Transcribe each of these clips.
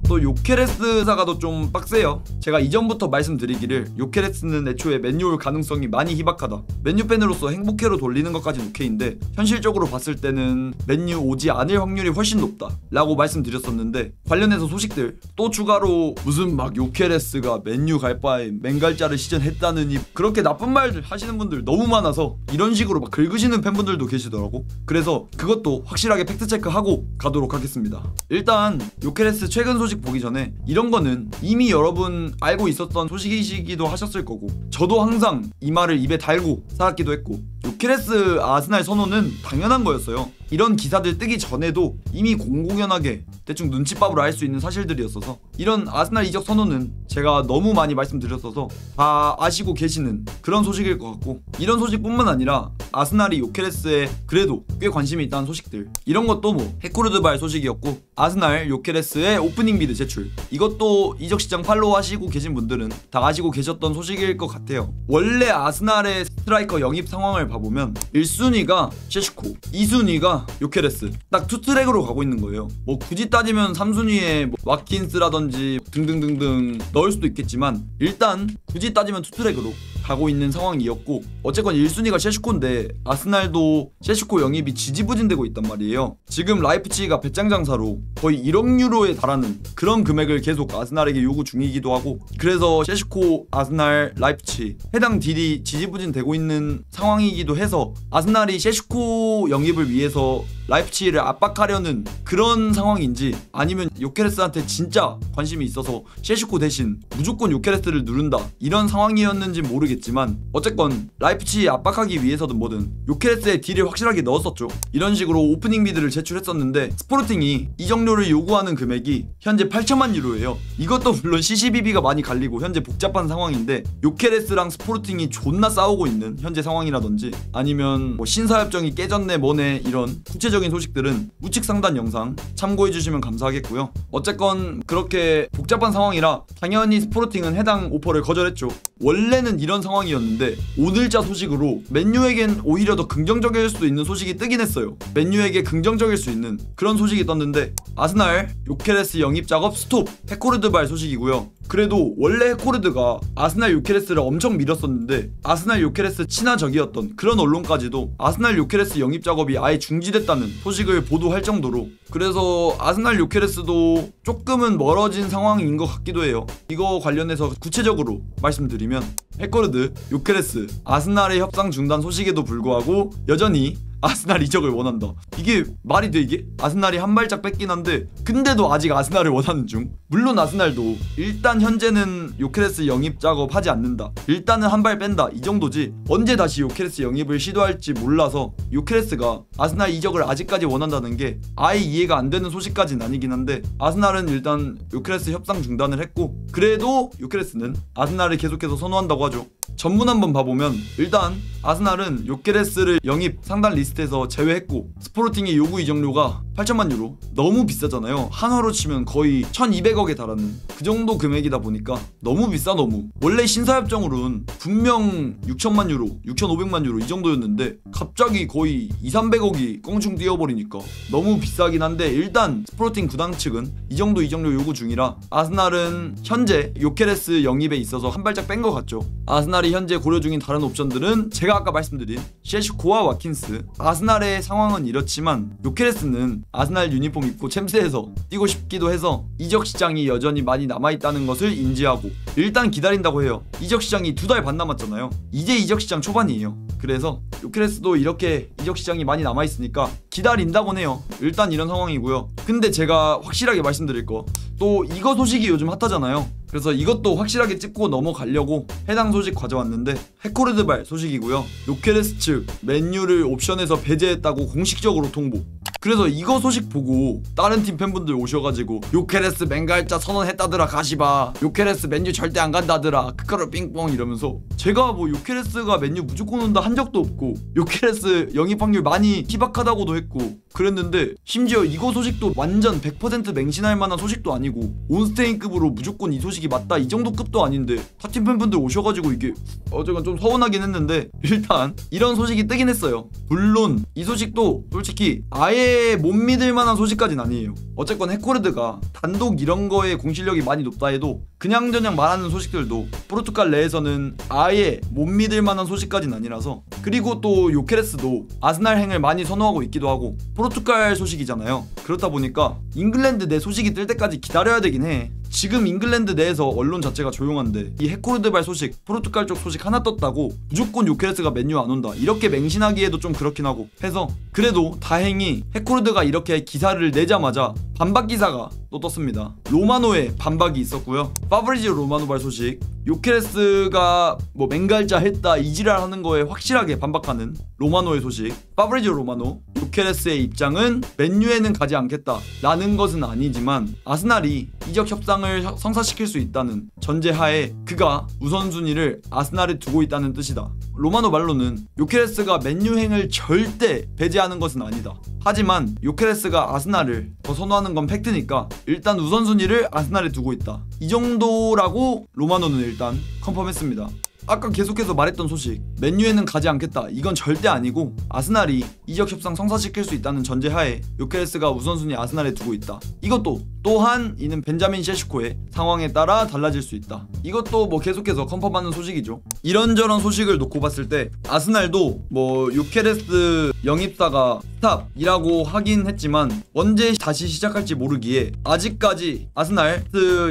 또 요케레스사가 더 좀 빡세요. 제가 이전부터 말씀드리기를 요케레스는 애초에 맨유 올 가능성이 많이 희박하다. 맨유 팬으로서 행복해로 돌리는 것까지는 오케이인데 현실적으로 봤을 때는 맨유 오지 않을 확률이 훨씬 높다 라고 말씀드렸었는데, 관련해서 소식들 또 추가로 무슨 막 요케레스가 맨유 갈 바에 맹갈자를 시전했다느니 그렇게 나쁜 말 하시는 분들 너무 많아서 이런 식으로 막 긁으시는 팬분들도 계시더라고. 그래서 그것도 확실하게 팩트체크하고 가도록 하겠습니다. 일단 요케레스 최근 소식 보기 전에 이런 거는 이미 여러분 알고 있었던 소식이시기도 하셨을 거고, 저도 항상 이 말을 입에 달고 살았기도 했고, 요케레스 아스날 선호는 당연한 거였어요. 이런 기사들 뜨기 전에도 이미 공공연하게 대충 눈치밥으로 알 수 있는 사실들이었어서 이런 아스날 이적 선호는 제가 너무 많이 말씀드렸어서 다 아시고 계시는 그런 소식일 것 같고, 이런 소식뿐만 아니라 아스날이 요케레스에 그래도 꽤 관심이 있다는 소식들, 이런 것도 뭐 헤코르드발 소식이었고, 아스날 요케레스의 오프닝 비드 제출, 이것도 이적 시장 팔로우 하시고 계신 분들은 다 아시고 계셨던 소식일 것 같아요. 원래 아스날의 스트라이커 영입 상황을 봐보면 1순위가 셰슈코, 2순위가 요케레스, 딱 투트랙으로 가고 있는 거예요. 뭐 굳이 따지면 3순위에 뭐 와킨스라든지 등등등등 넣을 수도 있겠지만 일단 굳이 따지면 투트랙으로 가고 있는 상황이었고, 어쨌건 1순위가 셰슈코인데 아스날도 셰슈코 영입이 지지부진되고 있단 말이에요. 지금 라이프치히가 배짱장사로 거의 1억 유로에 달하는 그런 금액을 계속 아스날에게 요구 중이기도 하고, 그래서 셰슈코, 아스날, 라이프치히 해당 딜이 지지부진되고 있는 상황이기도 해서 아스날이 셰슈코 영입을 위해서 라이프치히를 압박하려는 그런 상황인지, 아니면 요케레스한테 진짜 관심이 있어서 셰슈코 대신 무조건 요케레스를 누른다 이런 상황이었는지 모르겠지만, 어쨌건 라이프치히 압박하기 위해서든 뭐든 요케레스의 딜을 확실하게 넣었었죠. 이런 식으로 오프닝 비드를 제출했었는데 스포르팅이 이적료를 요구하는 금액이 현재 8천만 유로예요. 이것도 물론 CCBB가 많이 갈리고 현재 복잡한 상황인데, 요케레스랑 스포르팅이 존나 싸우고 있는 현재 상황이라든지, 아니면 뭐 신사협정이 깨졌네 뭐네 이런 구체적인 소식들은 우측 상단 영상 참고해주시면 감사하겠고요. 어쨌건 그렇게 복잡한 상황이라 당연히 스포르팅은 해당 오퍼를 거절했죠. 원래는 이런 상황이었는데 오늘자 소식으로 맨유에겐 오히려 더 긍정적일 수도 있는 소식이 뜨긴 했어요. 맨유에게 긍정적일 수 있는 그런 소식이 떴는데, 아스날 요케레스 영입 작업 스톱, 헤코르드발 소식이고요. 그래도 원래 헤코르드가 아스날 요케레스를 엄청 밀었었는데 아스날 요케레스 친화적이었던 그런 언론까지도 아스날 요케레스 영입 작업이 아예 중지됐다는 소식을 보도할 정도로, 그래서 아스날 요케레스도 조금은 멀어진 상황인 것 같기도 해요. 이거 관련해서 구체적으로 말씀드리면 헤코르드, 요케레스, 아스날의 협상 중단 소식에도 불구하고 여전히 아스날 이적을 원한다. 이게 말이 돼? 이게? 아스날이 한 발짝 뺐긴 한데 근데도 아직 아스날을 원하는 중. 물론 아스날도 일단 현재는 요케레스 영입 작업 하지 않는다, 일단은 한 발 뺀다 이 정도지, 언제 다시 요케레스 영입을 시도할지 몰라서 요케레스가 아스날 이적을 아직까지 원한다는 게 아예 이해가 안 되는 소식까지는 아니긴 한데, 아스날은 일단 요케레스 협상 중단을 했고, 그래도 요케레스는 아스날을 계속해서 선호한다고 하죠. 전문 한번 봐보면 일단 아스날은 요케레스를 영입 상단 리스트에서 제외했고, 스포르팅의 요구 이적료가 8천만 유로, 너무 비싸잖아요. 한화로 치면 거의 1200억에 달하는 그 정도 금액이다 보니까 너무 비싸. 너무. 원래 신사협정으로는 분명 6천만 유로, 6,500만 유로 이 정도였는데 갑자기 거의 2,300억이 껑충 뛰어버리니까 너무 비싸긴 한데, 일단 스포르팅 구단 측은 이 정도 이적료 요구 중이라 아스날은 현재 요케레스 영입에 있어서 한 발짝 뺀 것 같죠. 아스날이 현재 고려 중인 다른 옵션들은 제가 아까 말씀드린 셰슈코와 와킨스. 아스날의 상황은 이렇지만 요케레스는 아스날 유니폼 입고 챔스에서 뛰고 싶기도 해서 이적 시장이 여전히 많이 남아있다는 것을 인지하고 일단 기다린다고 해요. 이적 시장이 2달 반 남았잖아요. 이제 이적 시장 초반이에요. 그래서 요케레스도 이렇게 이적 시장이 많이 남아있으니까 기다린다곤 해요. 일단 이런 상황이고요. 근데 제가 확실하게 말씀드릴 거, 또 이거 소식이 요즘 핫하잖아요. 그래서 이것도 확실하게 짚고 넘어가려고 해당 소식 가져왔는데, 헤코르드발 소식이고요. 요케레스 측 맨유를 옵션에서 배제했다고 공식적으로 통보. 그래서 이거 소식 보고 다른 팀 팬분들 오셔가지고 요케레스 맹갈자 선언했다더라 가시바, 요케레스 맨유 절대 안 간다더라 크카로 삥뽕 이러면서, 제가 뭐 요케레스가 맨유 무조건 온다 한 적도 없고 요케레스 영입 확률 많이 희박하다고도 했고 그랬는데, 심지어 이거 소식도 완전 100% 맹신할 만한 소식도 아니고 온스테인급으로 무조건 이 소식이 맞다 이 정도 급도 아닌데 타팀 팬분들 오셔가지고 이게 어쨌건 좀 서운하긴 했는데, 일단 이런 소식이 뜨긴 했어요. 물론 이 소식도 솔직히 아예 되게 못 믿을 만한 소식까지는 아니에요. 어쨌건 해코르드가 단독 이런 거에 공실력이 많이 높다 해도 그냥저냥 말하는 소식들도 포르투갈 내에서는 아예 못 믿을 만한 소식까지는 아니라서. 그리고 또 요케레스도 아스날 행을 많이 선호하고 있기도 하고 포르투갈 소식이잖아요. 그렇다 보니까 잉글랜드 내 소식이 뜰 때까지 기다려야 되긴 해. 지금 잉글랜드 내에서 언론 자체가 조용한데 이 해코르드발 소식, 포르투갈 쪽 소식 하나 떴다고 무조건 요케레스가 맨유 안 온다 이렇게 맹신하기에도 좀 그렇긴 하고 해서, 그래도 다행히 해코르드가 이렇게 기사를 내자마자 반박 기사가 또 떴습니다. 로마노의 반박이 있었고요. 파브리지오 로마노발 소식, 요케레스가 뭐 맹갈자 했다 이지랄 하는 거에 확실하게 반박하는 로마노의 소식. 파브리지오 로마노, 요케레스의 입장은 맨유에는 가지 않겠다 라는 것은 아니지만 아스날이 이적 협상을 성사시킬 수 있다는 전제하에 그가 우선순위를 아스날에 두고 있다는 뜻이다. 로마노 말로는 요케레스가 맨유행을 절대 배제하는 것은 아니다. 하지만 요케레스가 아스날을 더 선호하는 건 팩트니까 일단 우선순위를 아스날에 두고 있다. 이 정도라고 로마노는 일단 컨펌했습니다. 아까 계속해서 말했던 소식, 맨유에는 가지 않겠다 이건 절대 아니고 아스날이 이적 협상 성사시킬 수 있다는 전제하에 요케레스가 우선순위 아스날에 두고 있다. 이것도 또한 이는 벤자민 셰슈코의 상황에 따라 달라질 수 있다. 이것도 뭐 계속해서 컨펌하는 소식이죠. 이런저런 소식을 놓고 봤을 때 아스날도 뭐 요케레스 영입사가 스탑이라고 하긴 했지만 언제 다시 시작할지 모르기에 아직까지 아스날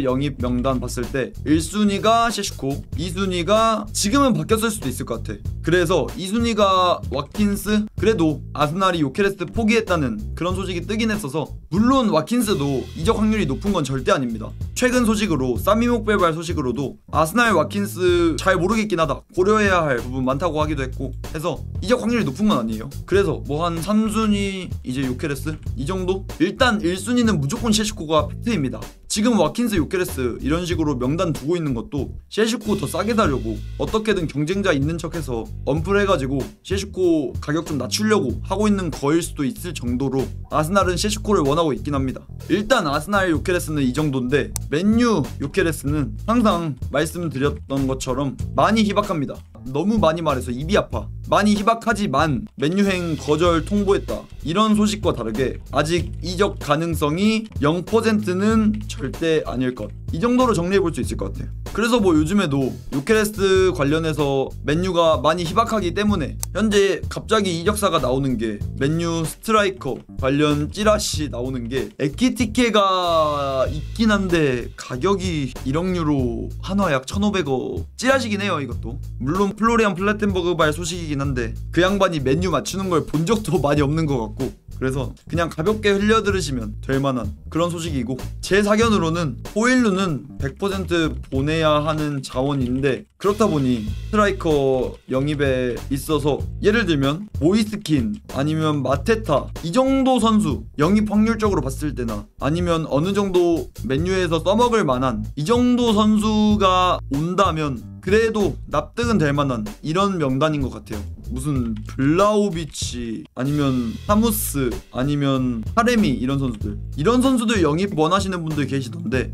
영입 명단 봤을 때 1순위가 셰슈코, 2순위가 지금은 바뀌었을 수도 있을 것 같아. 그래서 2순위가 와킨스. 그래도 아스날이 요케레스 포기했다는 그런 소식이 뜨긴 했어서, 물론 와킨스도 이적 확률이 높은 건 절대 아닙니다. 최근 소식으로 사미 목벨발 소식으로도 아스날 와킨스 잘 모르겠긴 하다, 고려해야 할 부분 많다고 하기도 했고 해서 이적 확률이 높은 건 아니에요. 그래서 뭐 한 3순위 이제 요케레스 이 정도? 일단 1순위는 무조건 셰슈코가 팩트입니다. 지금 와킨스, 요케레스 이런 식으로 명단 두고 있는 것도 셰슈코 더 싸게 사려고 어떻게든 경쟁자 있는 척해서 언플해가지고 셰슈코 가격 좀 낮추려고 하고 있는 거일 수도 있을 정도로 아스날은 셰슈코를 원하고 있긴 합니다. 일단 아스날 요케레스는 이 정도인데 맨유 요케레스는 항상 말씀드렸던 것처럼 많이 희박합니다. 너무 많이 말해서 입이 아파. 많이 희박하지만 맨유행 거절 통보했다 이런 소식과 다르게 아직 이적 가능성이 0%는 절대 아닐 것, 이 정도로 정리해볼 수 있을 것 같아요. 그래서 뭐 요즘에도 요케레스 관련해서 맨유가 많이 희박하기 때문에 현재 갑자기 이적사가 나오는 게 맨유 스트라이커 관련 찌라시 나오는 게 에키티케가 있긴 한데 가격이 1억 유로, 한화 약 1,500억 찌라시긴 해요. 이것도 물론 플로리안 플라텐버그발 소식이긴 한데 그 양반이 맨유 맞추는 걸 본 적도 많이 없는 것 같고, 그래서 그냥 가볍게 흘려들으시면 될 만한 그런 소식이고, 제 사견으로는 호일루는 100% 보내야 하는 자원인데 그렇다 보니 스트라이커 영입에 있어서 예를 들면 모이스킨 아니면 마테타 이 정도 선수 영입 확률적으로 봤을 때나 아니면 어느 정도 맨유에서 써먹을 만한 이 정도 선수가 온다면 그래도 납득은 될 만한 이런 명단인 것 같아요. 무슨 블라우비치 아니면 하무스 아니면 하레미 이런 선수들 영입 원하시는 분들 계시던데,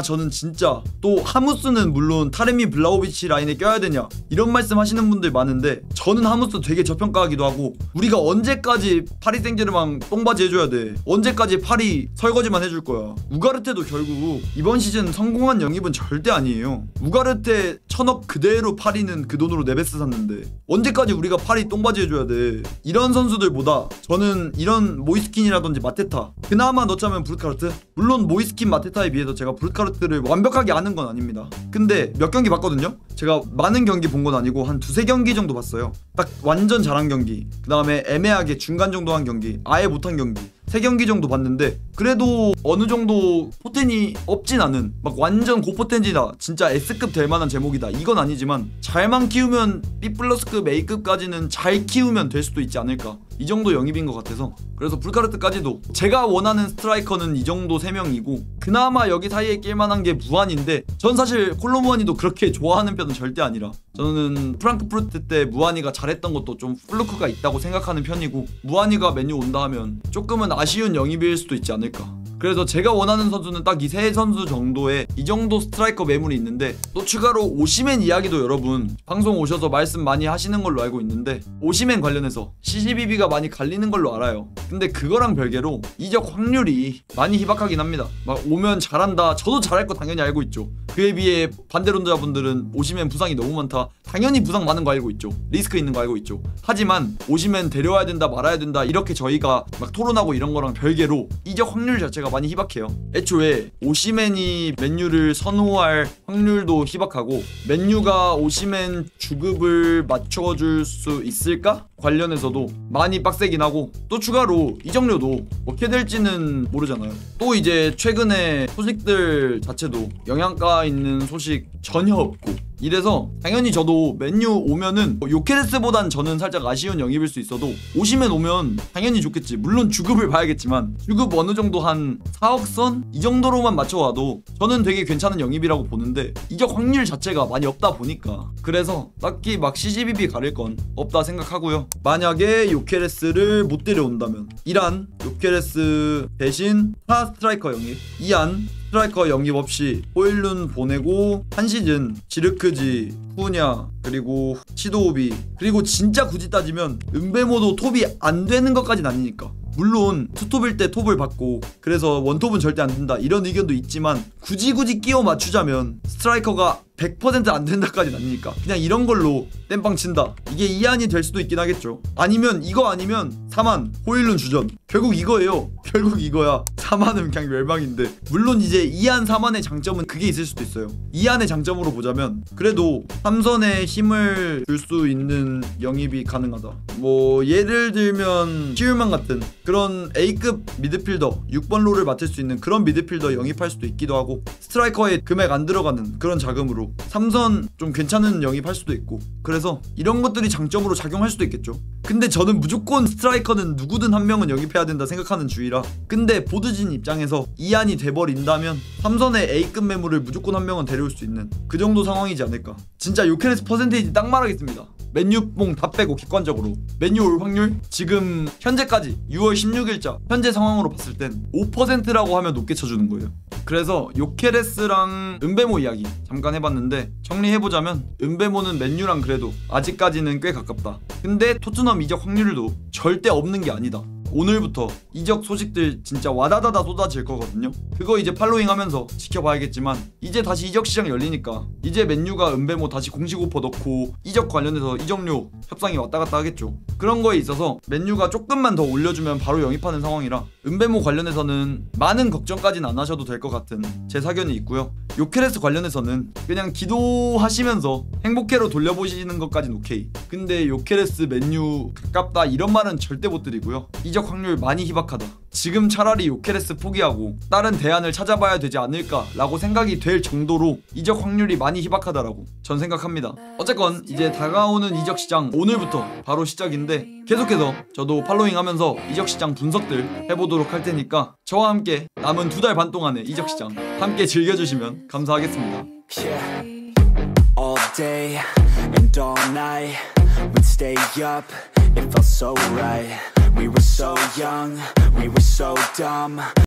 저는 진짜 또 하무스는 물론 타레미 블라우비치 라인에 껴야 되냐 이런 말씀 하시는 분들 많은데 저는 하무스 되게 저평가하기도 하고, 우리가 언제까지 파리 생제르맹 똥바지 해줘야 돼? 언제까지 파리 설거지만 해줄 거야? 우가르테도 결국 이번 시즌 성공한 영입은 절대 아니에요. 우가르테 1,000억 그대로 파리는 그 돈으로 네베스 샀는데 언제까지 우리가 파리 똥바지 해줘야 돼? 이런 선수들보다 저는 이런 모이스킨이라든지 마테타, 그나마 넣자면 브루트카르트. 물론 모이스킨 마테타에 비해서 제가 브루트카르트를 완벽하게 아는 건 아닙니다. 근데 몇 경기 봤거든요. 제가 많은 경기 본 건 아니고 한 2-3경기 정도 봤어요. 딱 완전 잘한 경기, 그 다음에 애매하게 중간 정도 한 경기, 아예 못한 경기 3경기 정도 봤는데 그래도 어느 정도 포텐이 없진 않은, 막 완전 고포텐이다 진짜 S급 될 만한 제목이다 이건 아니지만 잘만 키우면 B+급 A급까지는 잘 키우면 될 수도 있지 않을까, 이 정도 영입인 것 같아서. 그래서 불카르트까지도 제가 원하는 스트라이커는 이 정도 3명이고 그나마 여기 사이에 낄만한 게 무한인데, 전 사실 콜로 무한이도 그렇게 좋아하는 편은 절대 아니라 저는 프랑크푸르트 때 무한이가 잘했던 것도 좀 플루크가 있다고 생각하는 편이고, 무한이가 맨유 온다 하면 조금은 아쉬운 영입일 수도 있지 않을까. 그래서 제가 원하는 선수는 딱 이 세 선수 정도의 이 정도 스트라이커 매물이 있는데, 또 추가로 오시멘 이야기도 여러분 방송 오셔서 말씀 많이 하시는 걸로 알고 있는데, 오시멘 관련해서 CCBB가 많이 갈리는 걸로 알아요. 근데 그거랑 별개로 이적 확률이 많이 희박하긴 합니다. 막 오면 잘한다, 저도 잘할 거 당연히 알고 있죠. 그에 비해 반대론자분들은 오시멘 부상이 너무 많다, 당연히 부상 많은 거 알고 있죠. 리스크 있는 거 알고 있죠. 하지만 오시멘 데려와야 된다 말아야 된다 이렇게 저희가 막 토론하고 이런 거랑 별개로 이적 확률 자체가 많이 희박해요. 애초에 오시멘이 맨유를 선호할 확률도 희박하고, 맨유가 오시멘 주급을 맞춰줄 수 있을까? 관련해서도 많이 빡세긴 하고, 또 추가로 이적료도 어떻게 될지는 모르잖아요. 또 이제 최근에 소식들 자체도 영향가 있는 소식 전혀 없고, 이래서 당연히 저도 맨유 오면은 요케레스보단 저는 살짝 아쉬운 영입일 수 있어도, 오시멘 오면 당연히 좋겠지. 물론 주급을 봐야겠지만 주급 어느 정도 한 4억 선? 이 정도로만 맞춰와도 저는 되게 괜찮은 영입이라고 보는데, 이적 확률 자체가 많이 없다 보니까 그래서 딱히 막 CCBB 가릴 건 없다 생각하고요. 만약에 요케레스를 못 데려온다면 이란 요케레스 대신 타 스트라이커 영입, 이안 스트라이커 영입 없이 호일룬 보내고 한 시즌 지르크지, 후냐, 그리고 시도오비, 그리고 진짜 굳이 따지면 은베모도 톱이 안 되는 것까진 아니니까, 물론 투톱일 때 톱을 받고 그래서 원톱은 절대 안 된다 이런 의견도 있지만, 굳이 끼워 맞추자면 스트라이커가 100% 안 된다까지는 아니니까 그냥 이런 걸로 땜빵 친다, 이게 이안이 될 수도 있긴 하겠죠. 아니면 이거 아니면 4만 호일룬 주전, 결국 이거예요. 결국 이거야. 4만은 그냥 멸망인데, 물론 이제 이안 4만의 장점은 그게 있을 수도 있어요. 이안의 장점으로 보자면 그래도 삼선에 힘을 줄 수 있는 영입이 가능하다. 뭐 예를 들면 시울만 같은 그런 A급 미드필더, 6번 롤을 맡을 수 있는 그런 미드필더 영입할 수도 있기도 하고, 스트라이커에 금액 안 들어가는 그런 자금으로 삼선 좀 괜찮은 영입할 수도 있고, 그래서 이런 것들이 장점으로 작용할 수도 있겠죠. 근데 저는 무조건 스트라이커는 누구든 한 명은 영입해야 된다 생각하는 주의라, 근데 보드진 입장에서 이안이 돼버린다면 삼선의 A급 매물을 무조건 한 명은 데려올 수 있는 그 정도 상황이지 않을까. 진짜 요케레스 퍼센테이지 딱 말하겠습니다. 맨유뽕 다 빼고 객관적으로 맨유 올 확률 지금 현재까지 6월 16일자 현재 상황으로 봤을 땐 5%라고 하면 높게 쳐주는 거예요. 그래서 요케레스랑 은베모 이야기 잠깐 해봤는데, 정리해보자면 은베모는 맨유랑 그래도 아직까지는 꽤 가깝다. 근데 토트넘 이적 확률도 절대 없는 게 아니다. 오늘부터 이적 소식들 진짜 와다다다 쏟아질 거거든요. 그거 이제 팔로잉 하면서 지켜봐야겠지만, 이제 다시 이적 시장 열리니까 이제 맨유가 은베모 다시 공식 오퍼 넣고 이적 관련해서 이적료 협상이 왔다 갔다 하겠죠. 그런 거에 있어서 맨유가 조금만 더 올려주면 바로 영입하는 상황이라 은베모 관련해서는 많은 걱정까지는 안 하셔도 될 것 같은 제 사견이 있고요. 요케레스 관련해서는 그냥 기도하시면서 행복해로 돌려보시는 것까진 오케이. 근데 요케레스 맨유 가깝다 이런 말은 절대 못 드리고요. 이적 확률 많이 희박하다. 지금 차라리 요케레스 포기하고 다른 대안을 찾아봐야 되지 않을까 라고 생각이 될 정도로 이적 확률이 많이 희박하다라고 전 생각합니다. 어쨌건 이제 다가오는 이적 시장 오늘부터 바로 시작인데, 계속해서 저도 팔로잉 하면서 이적 시장 분석들 해보도록 할 테니까 저와 함께 남은 2달 반 동안의 이적 시장 함께 즐겨주시면 감사하겠습니다. All day and all night we'd stay up, it felt so right. We were so young, we were so dumb.